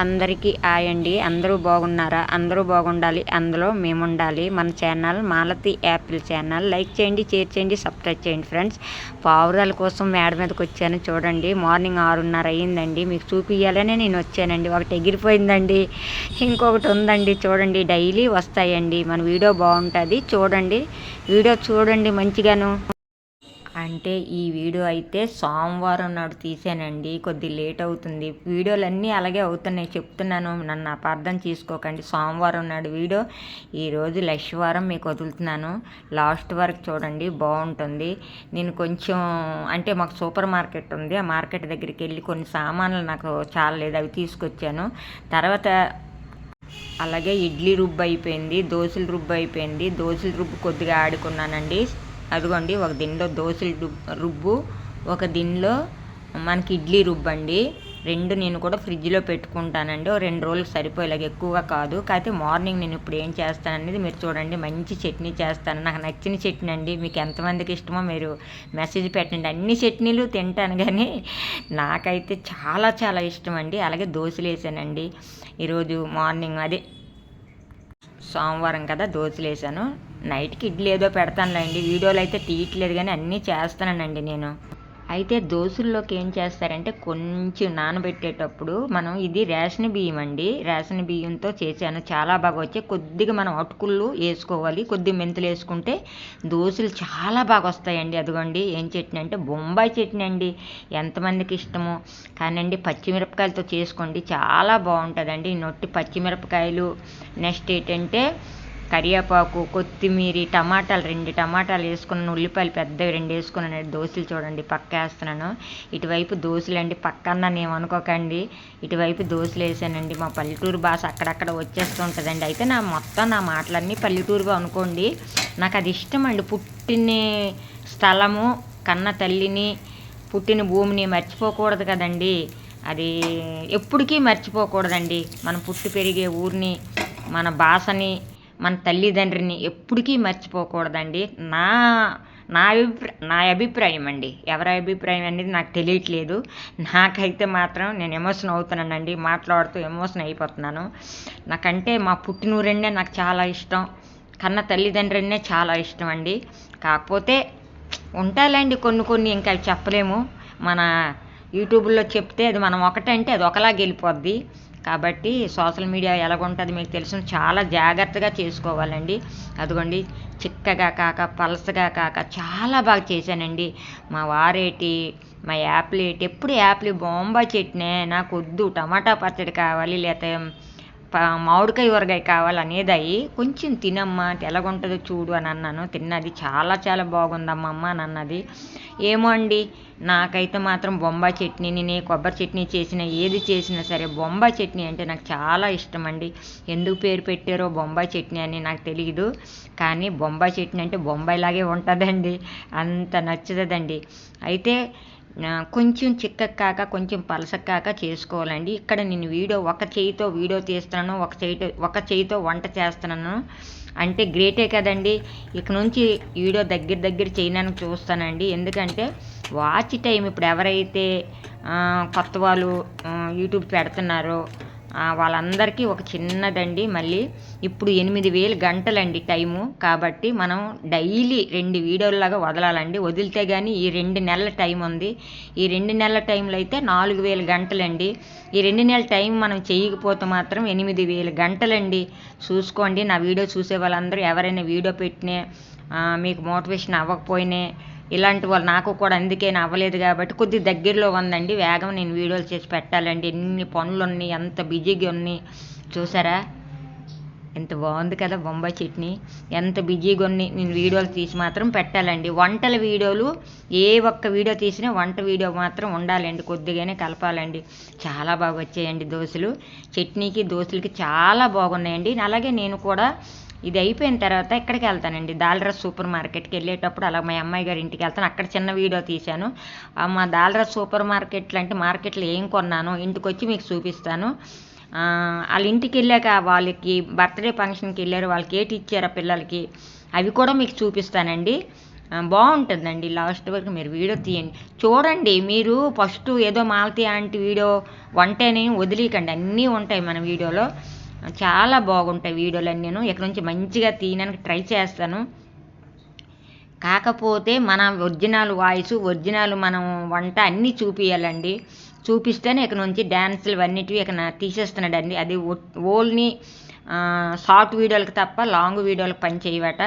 అందరికీ హాయ్ అండి. అందరూ బాగున్నారా? అందరూ బాగుండాలి, అందులో మేముండాలి. మన channel Malathi Apple channel like చేయండి, షేర్ చేయండి, సబ్స్క్రైబ్ చేయండి ఫ్రెండ్స్. పావురాల కోసం మేడ మీదకి వచ్చాను చూడండి. మార్నింగ్ 6:30 అయ్యిందండి. మీకు చూపించాలనే నేను వచ్చానండి. ఒకటి ఎగిరిపోయిందండి, ఇంకొకటి ఉందండి. చూడండి, డైలీ వస్తాయండి. మన వీడియో బాగుంటుంది, చూడండి. వీడియో చూడండి మంచిగాను. అంటే ఈ వీడియో అయితే సోమవారం నాడు తీసానండి. కొద్ది లేట్ అవుతుంది. వీడియోలన్నీ అలాగే అవుతున్నాయి, చెప్తున్నాను, నన్ను అపార్థం చేసుకోకండి. సోమవారం నాడు వీడియో, ఈరోజు లక్ష్వారం మీకు వదులుతున్నాను. లాస్ట్ వరకు చూడండి, బాగుంటుంది. నేను కొంచెం అంటే మాకు సూపర్ మార్కెట్ ఉంది, ఆ మార్కెట్ దగ్గరికి వెళ్ళి కొన్ని సామాన్లు నాకు చాలా లేదు, అవి తీసుకొచ్చాను. తర్వాత అలాగే ఇడ్లీ రుబ్బు అయిపోయింది, దోశల రుబ్బు అయిపోయింది. దోశల రుబ్బు కొద్దిగా ఆడుకున్నానండి. అదిగోండి, ఒక దింట్లో దోశల రుబ్బు, ఒక దింట్లో మనకి ఇడ్లీ రుబ్బు అండి. రెండు నేను కూడా ఫ్రిడ్జ్లో పెట్టుకుంటానండి. ఓ 2 రోజులకు సరిపోయేలాగా, ఎక్కువగా కాదు. కాకపోతే మార్నింగ్ నేను ఇప్పుడు ఏం చేస్తాననేది మీరు చూడండి. మంచి చట్నీ చేస్తాను, నాకు నచ్చిన చట్నీ అండి. మీకు ఎంతమందికి ఇష్టమో మీరు మెసేజ్ పెట్టండి. అన్ని చట్నీలు తింటాను, కానీ నాకైతే చాలా చాలా ఇష్టం అండి. అలాగే దోశలు వేసానండి ఈరోజు మార్నింగ్. అదే సోమవారం కదా, దోశలు వేసాను. నైట్కి ఇడ్లీ ఏదో పెడతానులేండి. వీడియోలు అయితే తీయట్లేదు, కానీ అన్నీ చేస్తానండి నేను. అయితే దోశల్లోకి ఏం చేస్తారంటే, కొంచెం నానబెట్టేటప్పుడు మనం, ఇది రేషన్ బియ్యం అండి, రేషన్ బియ్యంతో చేశాను, చాలా బాగా వచ్చాయి. కొద్దిగా మనం అటుకులు వేసుకోవాలి, కొద్దిగా మెంతులు వేసుకుంటే దోశలు చాలా బాగా వస్తాయండి. అదిగోండి, ఏం చట్నీ అంటే బొంబాయి చట్నీ అండి. ఎంతమందికి ఇష్టమో కానండి, పచ్చిమిరపకాయలతో చేసుకోండి, చాలా బాగుంటుందండి. నొట్టి పచ్చిమిరపకాయలు, నెక్స్ట్ ఏంటంటే కరివేపాకు, కొత్తిమీర, టమాటాలు 2 టమాటాలు వేసుకున్నాను, ఉల్లిపాయలు పెద్దవి 2 వేసుకున్నాను. దోశలు చూడండి పక్క వేస్తున్నాను. ఇటువైపు దోశలు అండి, పక్కన ఏమనుకోకండి, ఇటువైపు దోశలు వేసానండి. మా పల్లెటూరు భాష అక్కడక్కడ వచ్చేస్తూ ఉంటుందండి. అయితే నా మాటలన్నీ పల్లెటూరుగా అనుకోండి. నాకు అది ఇష్టం అండి. పుట్టిన స్థలము, కన్న తల్లిని, పుట్టిన భూమిని మర్చిపోకూడదు కదండి. అది ఎప్పటికీ మర్చిపోకూడదండి. మనం పుట్టి పెరిగే ఊరిని, మన భాషని, మన తల్లిదండ్రిని ఎప్పటికీ మర్చిపోకూడదండి. నా నా అభిప్రాయం అండి. ఎవరి అభిప్రాయం అనేది నాకు తెలియట్లేదు. నాకైతే మాత్రం నేను ఎమోషన్ అవుతున్నానండి, మాట్లాడుతూ ఎమోషన్ అయిపోతున్నాను. నాకంటే మా పుట్టినూరంటే నాకు చాలా ఇష్టం, కన్న తల్లిదండ్రులనే చాలా ఇష్టం అండి. కాకపోతే ఉంటాలండి కొన్ని ఇంకా చెప్పలేము. మన యూట్యూబ్లో చెప్తే అది మనం ఒకటంటే అది ఒకలాగా వెళ్ళిపోద్ది. కాబట్టి సోషల్ మీడియా ఎలాగుంటుంది మీకు తెలుసు, చాలా జాగ్రత్తగా చేసుకోవాలండి. అదిగోండి, చిక్కగా కాక పలసగా కాక చాలా బాగా చేశానండి. మా వారేటి, మా యాపిల్ ఏటి, ఎప్పుడు యాపిల్ బొంబాయి చట్నీ నాకు వద్దు, టమాటా పచ్చడి కావాలి, లేకపోతే మామిడికాయ ఊరగాయ కావాలి అనేది. కొంచెం తినమ్మా అంటే ఎలాగుంటుందో చూడు అని అన్నాను. తిన్నది, చాలా చాలా బాగుందమ్మా అని అన్నది. ఏమో అండి, నాకైతే మాత్రం బొంబాయి చట్నీ, నేను కొబ్బరి చట్నీ చేసినా, ఏది చేసినా సరే బొంబాయి చట్నీ అంటే నాకు చాలా ఇష్టం అండి. ఎందుకు పేరు పెట్టారో బొంబాయి చట్నీ అని నాకు తెలియదు, కానీ బొంబాయి చట్నీ అంటే బొంబాయిలాగే ఉంటుందండి, అంత నచ్చుతుందండి. అయితే కొంచెం చిక్కకు కాక కొంచెం పలసకు కాక చేసుకోవాలండి. ఇక్కడ నేను ఒక చేయితో వీడియో తీస్తున్నాను, ఒక చేయితో వంట చేస్తున్నాను అంటే గ్రేటే కదండి. ఇక నుంచి వీడియో దగ్గర చేయడానికి చూస్తానండి. ఎందుకంటే వాచ్ టైం ఇప్పుడు ఎవరైతే కొత్త వాళ్ళు యూట్యూబ్ పెడుతున్నారో వాళ్ళందరికీ ఒక చిన్నదండి. మళ్ళీ ఇప్పుడు 8,000 గంటలండి టైము. కాబట్టి మనం డైలీ 2 వీడియోలాగా వదలాలండి. వదిలితే కానీ ఈ 2 నెలల టైం ఉంది. ఈ 2 నెలల టైంలో అయితే 4,000 గంటలండి. ఈ 2 నెలల టైం మనం చేయకపోతే మాత్రం 8,000 గంటలండి. చూసుకోండి. నా వీడియో చూసే వాళ్ళందరూ ఎవరైనా వీడియో పెట్టినా మీకు మోటివేషన్ అవ్వకపోయినా, ఇలాంటి వాళ్ళు నాకు కూడా అందుకే అవ్వలేదు కాబట్టి కొద్దిగా దగ్గరలో ఉందండి. వేగం నేను వీడియోలు చేసి పెట్టాలండి. ఎన్ని పనులు ఉన్నాయి, ఎంత బిజీగా ఉన్నాయి చూసారా. ఎంత బాగుంది కదా బొంబాయి చట్నీ, ఎంత బిజీగా ఉన్నాయి. నేను వీడియోలు తీసి మాత్రం పెట్టాలండి. వంటల వీడియోలు ఏ ఒక్క వీడియో తీసినా వంట వీడియో మాత్రం ఉండాలండి, కొద్దిగానే కలపాలండి. చాలా బాగా వచ్చాయండి దోశలు. చట్నీకి దోశలకి చాలా బాగున్నాయండి. అలాగే నేను కూడా ఇది అయిపోయిన తర్వాత ఎక్కడికి వెళ్తానండి, దాల్రస్ సూపర్ మార్కెట్కి వెళ్ళేటప్పుడు అలా మా అమ్మాయి గారి ఇంటికి వెళ్తాను. అక్కడ చిన్న వీడియో తీశాను. మా దాల్రస్ సూపర్ మార్కెట్లు అంటే మార్కెట్లో ఏం కొన్నానో ఇంటికి వచ్చి మీకు చూపిస్తాను. వాళ్ళ ఇంటికి వెళ్ళాక వాళ్ళకి బర్త్డే ఫంక్షన్కి వెళ్ళారు, వాళ్ళకి ఏటి ఇచ్చారా పిల్లలకి, అవి కూడా మీకు చూపిస్తానండి. బాగుంటుందండి. లాస్ట్ వరకు మీరు వీడియో తీయండి, చూడండి. మీరు ఫస్ట్ ఏదో మాలతి ఆంటీ వీడియో వంటని వదిలేయకండి, అన్నీ ఉంటాయి మన వీడియోలో. చాలా బాగుంటాయి వీడియోలన్నీ. నేను ఇక్కడ నుంచి మంచిగా తీయడానికి ట్రై చేస్తాను. కాకపోతే మన ఒరిజినల్ వాయిస్, ఒరిజినల్ మనం వంట అన్నీ చూపించాలండి. చూపిస్తేనే ఇక్కడ నుంచి డ్యాన్సులు అన్నిటివి ఇక్కడ తీసేస్తున్నాడండి. అది ఓన్లీ షార్ట్ వీడియోలకు తప్ప లాంగ్ వీడియోలకు పని చేయవట.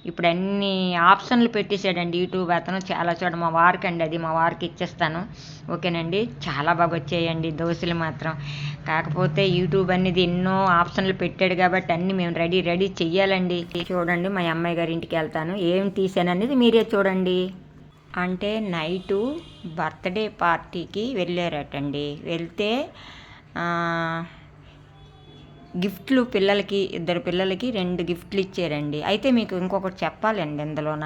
ఇప్పుడు అన్ని ఆప్షన్లు పెట్టేశాడండి యూట్యూబ్ అతను. చాలా మా వారికి అండి, అది మా వారికి ఇచ్చేస్తాను. ఓకేనండి, చాలా బాగా వచ్చాయండి దోశలు మాత్రం. కాకపోతే యూట్యూబ్ అనేది ఎన్నో ఆప్షన్లు పెట్టాడు కాబట్టి అన్నీ మేము రెడీ చెయ్యాలండి. చూడండి, మా అమ్మాయి గారి ఇంటికి వెళ్తాను, ఏం తీసాను అనేది మీరే చూడండి. అంటే నైటు బర్త్డే పార్టీకి వెళ్ళారటండి. వెళ్తే గిఫ్ట్లు పిల్లలకి, 2 పిల్లలకి 2 గిఫ్ట్లు ఇచ్చారండి. అయితే మీకు ఇంకొకటి చెప్పాలండి ఇందులోన.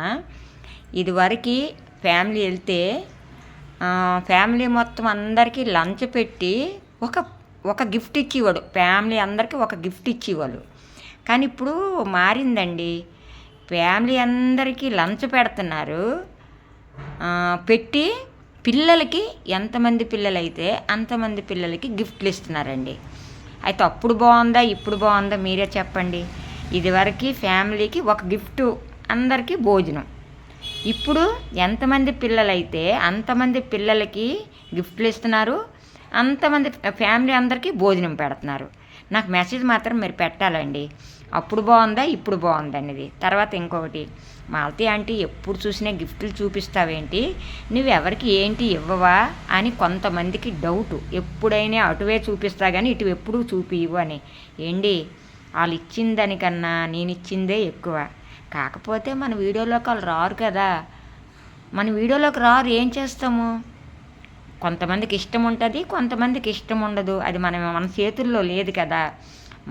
ఇదివరకు ఫ్యామిలీ వెళ్తే ఫ్యామిలీ మొత్తం అందరికీ లంచ్ పెట్టి ఒక గిఫ్ట్ ఇచ్చేవాడు. ఫ్యామిలీ అందరికీ ఒక గిఫ్ట్ ఇచ్చేవాళ్ళు. కానీ ఇప్పుడు మారిందండి, ఫ్యామిలీ అందరికీ లంచ్ పెడుతున్నారు. పెట్టి పిల్లలకి ఎంతమంది పిల్లలైతే అంతమంది పిల్లలకి గిఫ్ట్లు ఇస్తున్నారండి. అయితే అప్పుడు బాగుందా ఇప్పుడు బాగుందా మీరే చెప్పండి. ఇదివరకు ఫ్యామిలీకి ఒక గిఫ్ట్, అందరికీ భోజనం. ఇప్పుడు ఎంతమంది పిల్లలైతే అంతమంది పిల్లలకి గిఫ్ట్లు ఇస్తున్నారు, అంతమంది ఫ్యామిలీ అందరికీ భోజనం పెడుతున్నారు. నాకు మెసేజ్ మాత్రం మీరు పెట్టాలండి, అప్పుడు బాగుందా ఇప్పుడు బాగుందా అనేది. తర్వాత ఇంకొకటి, మాలతి ఆంటీ ఎప్పుడు చూసినా గిఫ్ట్లు చూపిస్తావేంటి, నువ్వు ఎవరికి ఏంటి ఇవ్వవా అని కొంతమందికి డౌటు. ఎప్పుడైనా అటువే చూపిస్తా కానీ ఇటు ఎప్పుడూ చూపివు అని. ఏంటి, వాళ్ళు ఇచ్చిన దానికన్నా నేను ఇచ్చిందే ఎక్కువ. కాకపోతే మన వీడియోలోకి వాళ్ళు రారు కదా, మన వీడియోలోకి రారు, ఏం చేస్తాము. కొంతమందికి ఇష్టం ఉంటుంది, కొంతమందికి ఇష్టం ఉండదు. అది మన చేతుల్లో లేదు కదా.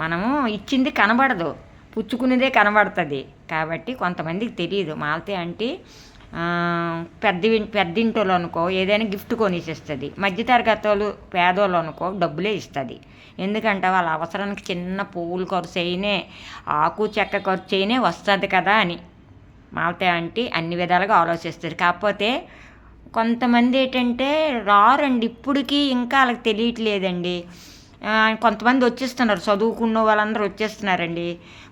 మనము ఇచ్చింది కనబడదు, పుచ్చుకునేదే కనబడుతుంది. కాబట్టి కొంతమందికి తెలియదు. మాలతి అంటే పెద్దింటోళ్ళు అనుకో ఏదైనా గిఫ్ట్ కొనిసిస్తుంది, మధ్యతరగతి వాళ్ళు పేదోళ్ళు అనుకో డబ్బులే ఇస్తుంది. ఎందుకంటే వాళ్ళ అవసరానికి చిన్న పువ్వులు ఖర్చు అయినే, ఆకు చెక్క ఖర్చు అయినే వస్తుంది కదా అని మాలతి అంటే అన్ని విధాలుగా ఆలోచిస్తారు. కాకపోతే కొంతమంది ఏంటంటే రారండి, ఇప్పటికీ ఇంకా వాళ్ళకి తెలియట్లేదండి. కొంతమంది వచ్చేస్తున్నారు, చదువుకున్న వాళ్ళందరూ వచ్చేస్తున్నారండి.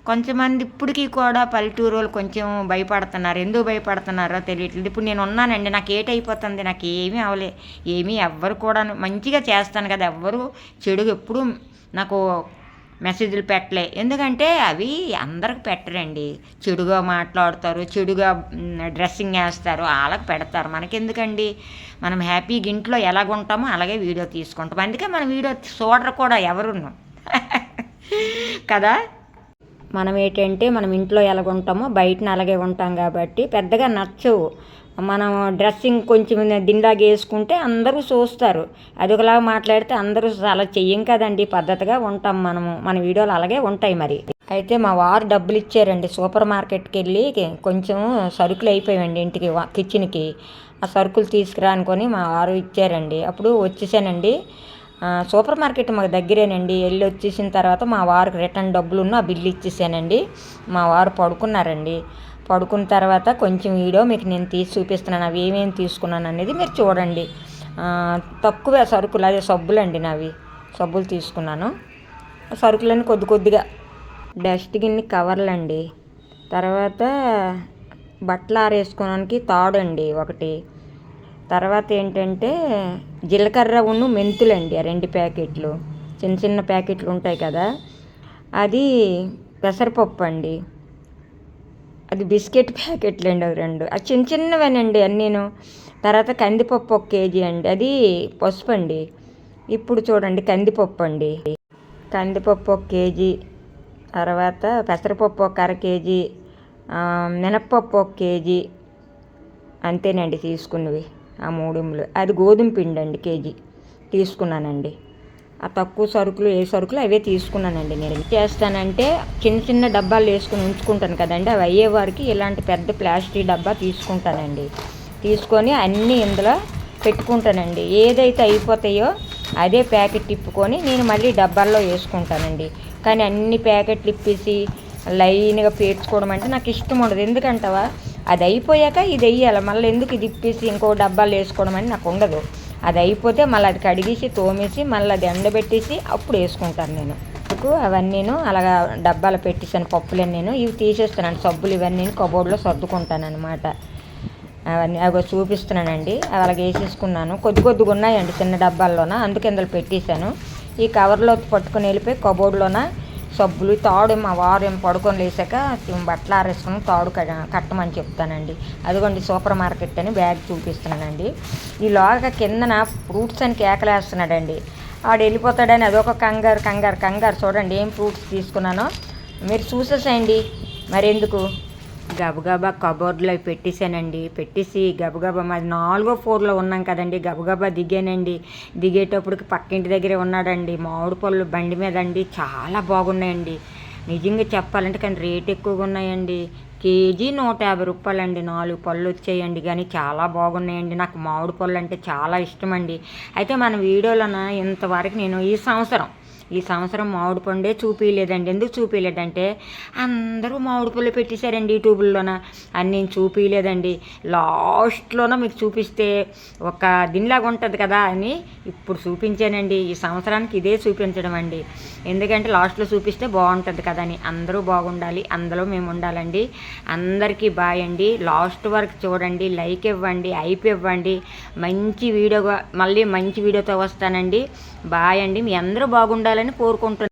కొంతమంది ఇప్పటికీ కూడా పల్లెటూరు వాళ్ళు కొంచెం భయపడుతున్నారు. ఎందుకు భయపడుతున్నారో తెలియట్లేదు. ఇప్పుడు నేను ఉన్నానండి, నాకు ఏటైపోతుంది, నాకు ఏమీ అవలే, ఎవ్వరు కూడా మంచిగా చేస్తాను కదా, ఎవ్వరు చెడుగా ఎప్పుడు నాకు మెసేజ్లు పెట్టలే. ఎందుకంటే అవి అందరికి పెట్టరండి. చెడుగా మాట్లాడతారు, చెడుగా డ్రెస్సింగ్ వేస్తారు, వాళ్ళకి పెడతారు. మనకెందుకండి, మనం హ్యాపీగా ఇంట్లో ఎలాగుంటామో అలాగే వీడియో తీసుకుంటాం. అందుకే మన వీడియో చూడరు కూడా ఎవరును కదా. మనం ఏంటంటే మనం ఇంట్లో ఎలాగుంటామో బయటన అలాగే ఉంటాం కాబట్టి పెద్దగా నచ్చవు. మనం డ్రెస్సింగ్ కొంచెం దిండాగా వేసుకుంటే అందరూ చూస్తారు, అది ఒకలాగా మాట్లాడితే అందరూ అలా చెయ్యం కదండి, పద్ధతిగా ఉంటాం మనము. మన వీడియోలు అలాగే ఉంటాయి మరి. అయితే మా వారు డబ్బులు ఇచ్చారండి, సూపర్ మార్కెట్కి వెళ్ళి కొంచెం సరుకులు అయిపోయాయండి ఇంటికి, కిచెన్కి. ఆ సరుకులు తీసుకురా అనుకొని మా వారు ఇచ్చారండి. అప్పుడు వచ్చేసానండి. సూపర్ మార్కెట్ మాకు దగ్గరేనండి. వెళ్ళి వచ్చేసిన తర్వాత మా వారికి రిటర్న్ డబ్బులు ఆ బిల్లు ఇచ్చేసానండి. మా వారు పడుకున్నారండి. పడుకున్న తర్వాత కొంచెం వీడియో మీకు నేను తీసి చూపిస్తున్నాను, అవి ఏమేమి తీసుకున్నాను అనేది మీరు చూడండి. తక్కువ సరుకులు, అదే సబ్బులండి, నావి సబ్బులు తీసుకున్నాను. సరుకులన్నీ కొద్దిగా డస్ట్బిన్ కవర్లండి. తర్వాత బట్టలు ఆరేసుకోవడానికి తాడండి ఒకటి. తర్వాత ఏంటంటే జీలకర్ర మెంతులండి 2 ప్యాకెట్లు, చిన్న ప్యాకెట్లు ఉంటాయి కదా. అది పెసరపప్పు అండి, అది బిస్కెట్ ప్యాకెట్లు అండి, 2 అది చిన్నవేనండి అన్నీను. తర్వాత కందిపప్పు 1 కేజీ అండి, అది పసుపు అండి. ఇప్పుడు చూడండి కందిపప్పు అండి, కందిపప్పు 1 కేజీ. తర్వాత పెసరపప్పు 1 అర కేజీ, మినప్పప్పు 1 కేజీ. అంతేనండి తీసుకున్నవి ఆ 3. అది గోధుమ పిండి అండి కేజీ తీసుకున్నానండి. ఆ తక్కువ సరుకులు ఏ సరుకులు అవే తీసుకున్నానండి. నేను ఏం చేస్తానంటే చిన్న డబ్బాలు వేసుకుని ఉంచుకుంటాను కదండి, అవి అయ్యేవారికి ఇలాంటి పెద్ద ప్లాస్టిక్ డబ్బా తీసుకుంటానండి. తీసుకొని అన్నీ ఇందులో పెట్టుకుంటానండి. ఏదైతే అయిపోతాయో అదే ప్యాకెట్ తిప్పుకొని నేను మళ్ళీ డబ్బాల్లో వేసుకుంటానండి. కానీ అన్ని ప్యాకెట్లు ఇప్పేసి లైన్గా పేర్చుకోవడం అంటే నాకు ఇష్టం ఉండదు. ఎందుకంటావా, అది అయిపోయాక ఇది వేయాలి. మళ్ళీ ఎందుకు ఇది ఇప్పేసి ఇంకో డబ్బాలు వేసుకోవడం అని నాకు ఉండదు. అది అయిపోతే మళ్ళీ అది కడిగేసి తోమేసి మళ్ళీ అది ఎండబెట్టేసి అప్పుడు వేసుకుంటాను నేను. అవన్నీను అలాగా డబ్బాలు పెట్టేసాను పప్పులన్నీ. ఇవి తీసేస్తానండి, సబ్బులు ఇవన్నీ కబోర్డ్లో సర్దుకుంటాను అనమాట. అవన్నీ అవి చూపిస్తున్నానండి. అలాగే వేసేసుకున్నాను. కొద్దిగా ఉన్నాయండి చిన్న డబ్బాల్లోన, అందుకే ఇందులో పెట్టేశాను. ఈ కవర్లో పట్టుకొని వెళ్ళిపోయి కబోర్డ్లోన సబ్బులు తాడు మా వారు ఏం పడుకొని లేసాక బట్టలు ఆరేసుకుని తాడు కట్టమని చెప్తానండి. అదిగోండి సూపర్ మార్కెట్ అని బ్యాగ్ చూపిస్తున్నానండి. ఈలోగా కిందన ఫ్రూట్స్ అని కేకలేస్తున్నాడండి. ఆడు వెళ్ళిపోతాడని అదొక కంగారు. చూడండి ఏం ఫ్రూట్స్ తీసుకున్నానో మీరు చూసేసేయండి. మరెందుకు గబగబా కబోర్డ్లో పెట్టేశానండి. పెట్టేసి గబగబా మాది 4వ ఫ్లోర్లో ఉన్నాం కదండి. గబగబా దిగానండి. దిగేటప్పటికి పక్కింటి దగ్గరే ఉన్నాడండి. మామిడి పళ్ళు బండి మీద అండి చాలా బాగున్నాయండి. నిజంగా చెప్పాలంటే కానీ రేట్ ఎక్కువగా ఉన్నాయండి. కేజీ 150 రూపాయలండి. 4 పళ్ళు వచ్చాయండి. కానీ చాలా బాగున్నాయండి. నాకు మామిడి పళ్ళు అంటే చాలా ఇష్టం అండి. అయితే మన వీడియోలోన ఇంతవరకు నేను ఈ సంవత్సరం మామిడి పండే చూపించలేదండి. ఎందుకు చూపించలేదంటే అందరూ మామిడి పళ్ళు పెట్టేశారండి యూట్యూబ్లోన. అని నేను చూపించలేదండి. లాస్ట్లోన మీకు చూపిస్తే ఒక దీనిలాగా ఉంటుంది కదా అని ఇప్పుడు చూపించానండి. ఈ సంవత్సరానికి ఇదే చూపించడం అండి. ఎందుకంటే లాస్ట్లో చూపిస్తే బాగుంటుంది కదా అని. అందరూ బాగుండాలి, అందులో మేము ఉండాలండి. అందరికీ బాయ్ అండి. లాస్ట్ వరకు చూడండి, లైక్ ఇవ్వండి, హైప్ ఇవ్వండి. మళ్ళీ మంచి వీడియోతో వస్తానండి. బాయ్ అండి. మీ అందరూ బాగుండాలని కోరుకుంటున్నాను.